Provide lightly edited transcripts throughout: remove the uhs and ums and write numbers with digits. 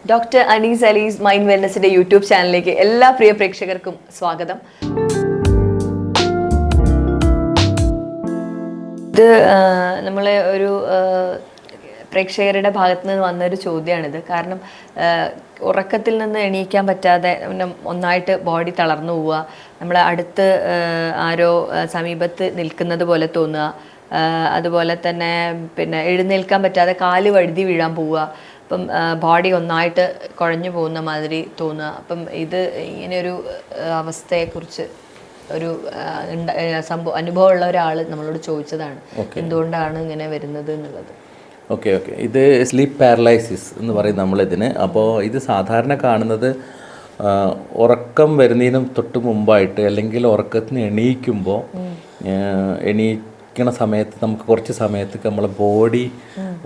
Doctor Anees Ali's mind വെൽനസിന്റെ YouTube ചാനലിലേക്ക് എല്ലാ പ്രിയ പ്രേക്ഷകർക്കും സ്വാഗതം. ഇത് നമ്മളെ ഒരു പ്രേക്ഷകരുടെ ഭാഗത്തു നിന്ന് വന്നൊരു ചോദ്യമാണിത്. കാരണം ഉറക്കത്തിൽ നിന്ന് എണീക്കാൻ പറ്റാതെ ഒന്നായിട്ട് ബോഡി തളർന്നു പോവുക, നമ്മളെ അടുത്ത് ആരോ സമീപത്ത് നിൽക്കുന്നത് പോലെ തോന്നുക, അതുപോലെ തന്നെ എഴുന്നേൽക്കാൻ പറ്റാതെ കാല് വഴുതി വീഴാൻ പോവുക, അപ്പം ബോഡി ഒന്നായിട്ട് കുഴഞ്ഞു പോകുന്ന മാതിരി തോന്നുക. അപ്പം ഇത് ഇങ്ങനെയൊരു അവസ്ഥയെക്കുറിച്ച് ഒരു അനുഭവമുള്ള ഒരാൾ നമ്മളോട് ചോദിച്ചതാണ്, എന്തുകൊണ്ടാണ് ഇങ്ങനെ വരുന്നത് എന്നുള്ളത്. ഓക്കെ, ഇത് സ്ലീപ്പ് പാരലൈസിസ് എന്ന് പറയും നമ്മളിതിന്. അപ്പോൾ ഇത് സാധാരണ കാണുന്നത് ഉറക്കം വരുന്നതിനും തൊട്ട് മുമ്പായിട്ട്, അല്ലെങ്കിൽ ഉറക്കത്തിന് എണീക്കുമ്പോൾ എണീക്കണ സമയത്ത് നമുക്ക് കുറച്ച് സമയത്തേക്ക് നമ്മളെ ബോഡി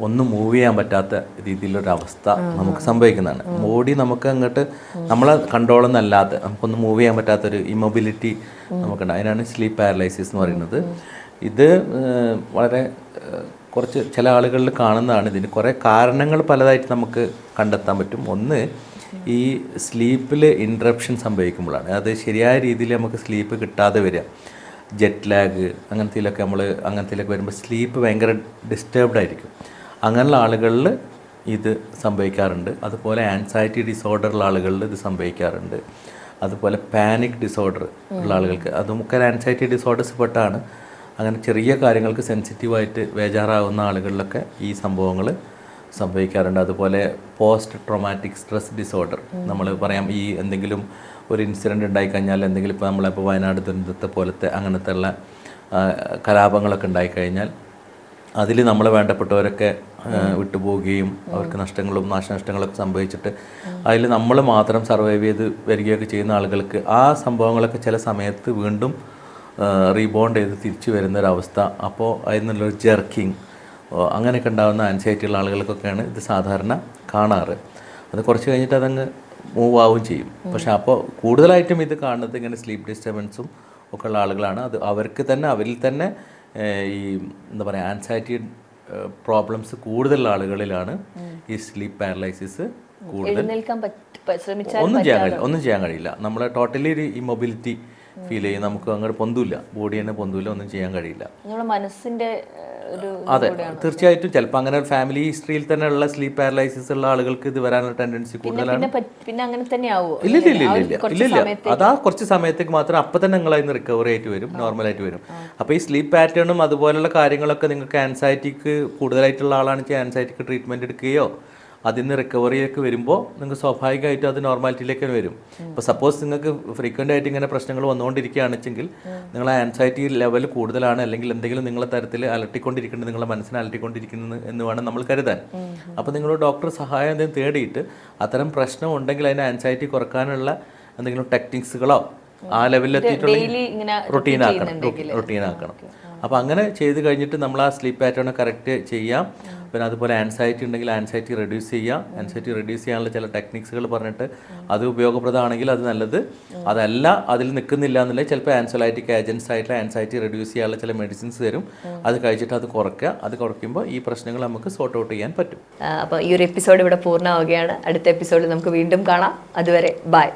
ഒന്ന് മൂവ് ചെയ്യാൻ പറ്റാത്ത രീതിയിലൊരവസ്ഥ നമുക്ക് സംഭവിക്കുന്നതാണ്. ബോഡി നമുക്ക് അങ്ങോട്ട് നമ്മളെ കൺട്രോളൊന്നല്ലാതെ നമുക്കൊന്ന് മൂവ് ചെയ്യാൻ പറ്റാത്തൊരു ഇമ്മൊബിലിറ്റി നമുക്കുണ്ട്. അതിനാണ് സ്ലീപ്പ് പാരലൈസിസ് എന്ന് പറയുന്നത്. ഇത് വളരെ കുറച്ച് ചില ആളുകളിൽ കാണുന്നതാണ്. ഇതിന് കുറേ കാരണങ്ങൾ പലതായിട്ട് നമുക്ക് കണ്ടെത്താൻ പറ്റും. ഒന്ന്, ഈ സ്ലീപ്പിൽ ഇൻട്രപ്ഷൻ സംഭവിക്കുമ്പോഴാണ്. അത് ശരിയായ രീതിയിൽ നമുക്ക് സ്ലീപ്പ് കിട്ടാതെ വരിക, ജെറ്റ് ലാഗ് അങ്ങനത്തേലൊക്കെ വരുമ്പോൾ സ്ലീപ്പ് ഭയങ്കര ഡിസ്റ്റർബ്ഡ് ആയിരിക്കും. അങ്ങനെയുള്ള ആളുകളിൽ ഇത് സംഭവിക്കാറുണ്ട്. അതുപോലെ ആൻസൈറ്റി ഡിസോർഡർ ഉള്ള ആളുകളിൽ ഇത് സംഭവിക്കാറുണ്ട്. അതുപോലെ പാനിക് ഡിസോർഡർ ഉള്ള ആളുകൾക്ക്, അതുമൊക്കെ ആൻസൈറ്റി ഡിസോർഡേഴ്സ് പെട്ടാണ്. അങ്ങനെ ചെറിയ കാര്യങ്ങൾക്ക് സെൻസിറ്റീവായിട്ട് ബേജാറാവുന്ന ആളുകളിലൊക്കെ ഈ സംഭവങ്ങൾ സംഭവിക്കാറുണ്ട്. അതുപോലെ പോസ്റ്റ് ട്രോമാറ്റിക് സ്ട്രെസ് ഡിസോർഡർ നമ്മൾ പറയാം. ഈ എന്തെങ്കിലും ഒരു ഇൻസിഡൻറ്റ് ഉണ്ടായിക്കഴിഞ്ഞാൽ, എന്തെങ്കിലും ഇപ്പോൾ നമ്മളിപ്പോൾ വയനാട് ദുരന്തത്തെ പോലത്തെ അങ്ങനത്തെ ഉള്ള കലാപങ്ങളൊക്കെ ഉണ്ടായിക്കഴിഞ്ഞാൽ അതിൽ നമ്മളെ വേണ്ടപ്പെട്ടവരൊക്കെ വിട്ടുപോവുകയും അവർക്ക് നാശനഷ്ടങ്ങളൊക്കെ സംഭവിച്ചിട്ട് അതിൽ നമ്മൾ മാത്രം സർവൈവ് ചെയ്ത് വരികയൊക്കെ ചെയ്യുന്ന ആളുകൾക്ക് ആ സംഭവങ്ങളൊക്കെ ചില സമയത്ത് വീണ്ടും റീബോണ്ട് ചെയ്ത് തിരിച്ചു വരുന്നൊരവസ്ഥ. അപ്പോൾ അതിൽ നിന്നുള്ളൊരു ജെർക്കിങ് അങ്ങനെയൊക്കെ ഉണ്ടാകുന്ന ആൻസൈറ്റി ഉള്ള ആളുകൾക്കൊക്കെയാണ് ഇത് സാധാരണ കാണാറ്. അത് കുറച്ച് കഴിഞ്ഞിട്ട് അതങ്ങ് മൂവ് ആവുകയും ചെയ്യും. പക്ഷെ അപ്പോൾ കൂടുതലായിട്ടും ഇത് കാണുന്നത് ഇങ്ങനെ സ്ലീപ്പ് ഡിസ്റ്റർബൻസും ഒക്കെ ഉള്ള ആളുകളാണ്. അത് അവരിൽ തന്നെ ഈ എന്താ പറയുക, ആൻസൈറ്റി പ്രോബ്ലംസ് കൂടുതലുള്ള ആളുകളിലാണ് ഈ സ്ലീപ്പ് പാരലൈസിസ് കൂടുതൽ. ഒന്നും ചെയ്യാൻ കഴിയില്ല. നമ്മളെ ടോട്ടലി ഒരു ഇമ്മൊബിലിറ്റി ഫീൽ ചെയ്യും. നമുക്ക് അങ്ങോട്ട് പൊന്തൂല്ല, ബോഡി തന്നെ പൊന്തൂല്ല, ഒന്നും ചെയ്യാൻ കഴിയില്ല. മനസ്സിന്റെ അതെ, തീർച്ചയായിട്ടും. ചിലപ്പോൾ അങ്ങനെ ഒരു ഫാമിലി ഹിസ്റ്ററിയിൽ തന്നെ ഉള്ള സ്ലീപ്പ് പാരലൈസിസ് ഉള്ള ആളുകൾക്ക് ഇത് വരാനുള്ള ടെൻഡൻസി കൂടുതലാണ്. ഇല്ലില്ല, അതാ കുറച്ച് സമയത്തേക്ക് മാത്രം. അപ്പം തന്നെ നിങ്ങൾ അതിന് റിക്കവറി ആയിട്ട് വരും, നോർമലായിട്ട് വരും. അപ്പോൾ ഈ സ്ലീപ്പ് പാറ്റേണും അതുപോലുള്ള കാര്യങ്ങളൊക്കെ നിങ്ങൾക്ക് ആൻസൈറ്റിക്ക് കൂടുതലായിട്ടുള്ള ആളാണെങ്കിൽ ആൻസൈറ്റിക്ക് ട്രീറ്റ്മെൻറ്റ് എടുക്കുകയോ അതിൽ നിന്ന് റിക്കവറിയൊക്കെ വരുമ്പോൾ നിങ്ങൾക്ക് സ്വാഭാവികമായിട്ടും അത് നോർമാലിറ്റിയിലേക്ക് വരും. ഇപ്പോൾ സപ്പോസ് നിങ്ങൾക്ക് ഫ്രീക്വൻ്റ് ആയിട്ട് ഇങ്ങനെ പ്രശ്നങ്ങൾ വന്നുകൊണ്ടിരിക്കുകയാണെന്നുവെച്ചെങ്കിൽ നിങ്ങളെ ആൻസൈറ്റി ലെവൽ കൂടുതലാണ്, അല്ലെങ്കിൽ എന്തെങ്കിലും നിങ്ങളെ തരത്തിൽ അലട്ടിക്കൊണ്ടിരിക്കുന്നത്, നിങ്ങളെ മനസ്സിനെ അലട്ടിക്കൊണ്ടിരിക്കുന്നത് എന്ന് വേണം നമ്മൾ കരുതാൻ. അപ്പോൾ നിങ്ങൾ ഡോക്ടർ സഹായം എന്തെങ്കിലും തേടിയിട്ട് അത്തരം പ്രശ്നം ഉണ്ടെങ്കിൽ അതിൻ്റെ ആൻസൈറ്റി കുറക്കാനുള്ള എന്തെങ്കിലും ടെക്നിക്സുകളോ ആ ലെവലിലെത്തിയിട്ടുണ്ടെങ്കിൽ റൊട്ടീനാക്കണം. അപ്പോൾ അങ്ങനെ ചെയ്ത് കഴിഞ്ഞിട്ട് നമ്മൾ ആ സ്ലീപ്പ് പാറ്റേൺ കറക്റ്റ് ചെയ്യാം. പിന്നെ അതുപോലെ ആൻസൈറ്റി ഉണ്ടെങ്കിൽ ആൻസൈറ്റി റെഡ്യൂസ് ചെയ്യാം. ആൻസൈറ്റി റെഡ്യൂസ് ചെയ്യാനുള്ള ചില ടെക്നിക്സുകൾ പറഞ്ഞിട്ട് അത് ഉപയോഗപ്രദമാണെങ്കിൽ അത് നല്ലത്. അതല്ല, അതിൽ നിൽക്കുന്നില്ല എന്നുണ്ടെങ്കിൽ ചിലപ്പോൾ ആൻസോലൈറ്റിക് ഏജൻസ് ആയിട്ടുള്ള ആൻസൈറ്റി റെഡ്യൂസ് ചെയ്യാനുള്ള ചില മെഡിസിൻസ് തരും. അത് കഴിച്ചിട്ട് അത് കുറയ്ക്കുക. അത് കുറയ്ക്കുമ്പോൾ ഈ പ്രശ്നങ്ങൾ നമുക്ക് സോർട്ട് ഔട്ട് ചെയ്യാൻ പറ്റും. അപ്പോൾ ഈ ഒരു എപ്പിസോഡ് ഇവിടെ പൂർണ്ണമാവുകയാണ്. അടുത്ത എപ്പിസോഡിൽ നമുക്ക് വീണ്ടും കാണാം. അതുവരെ ബൈ.